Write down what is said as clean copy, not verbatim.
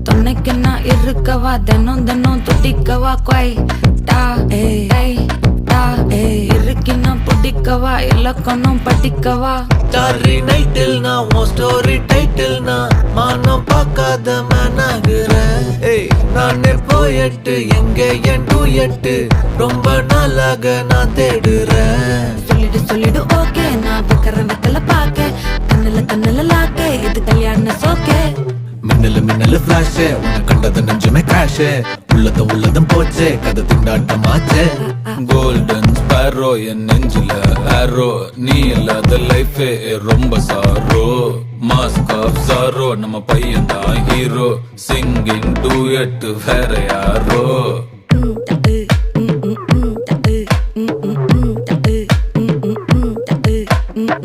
துணைக்கு நான் இருக்கவா தினம் தினம் துடிக்கவா குவைட்டா இருக்கினா பிடிக்கவா இலக்கணம் படிக்கவா ஸ்டாரி நைட்டில் நான் உன் ஸ்டோரி டைட்டில் நான் மானம் பார்க்காத மேன் ஆகுறேன். நானே போயிட்டு எங்க என் டூயட்டு ரொம்ப நாளாக நான் தேடுறேன். சொல்லிடு ஓகே நான் வைக்கிற வெத்தல பாக்க கண்ணுல லாக்கே இது கல்யாண சோக்கே. மின்னலு ஃபிளாஷ் உன்னை கண்டது நெஞ்சுமே கிராஷ் உள்ளதும் போச்சே கதை திண்டாட்டமாச்சே. கோல்டன் ஸ்பேரோ என் நெஞ்சில ஆரோ நீ இல்லாத லைஃப் ரொம்ப சாரோ. மாஸ்க் ஆஃப் சாரோ நம்ம பையன் தான் ஹீரோ சிங்கிங் டூயட் வேற யாரோ.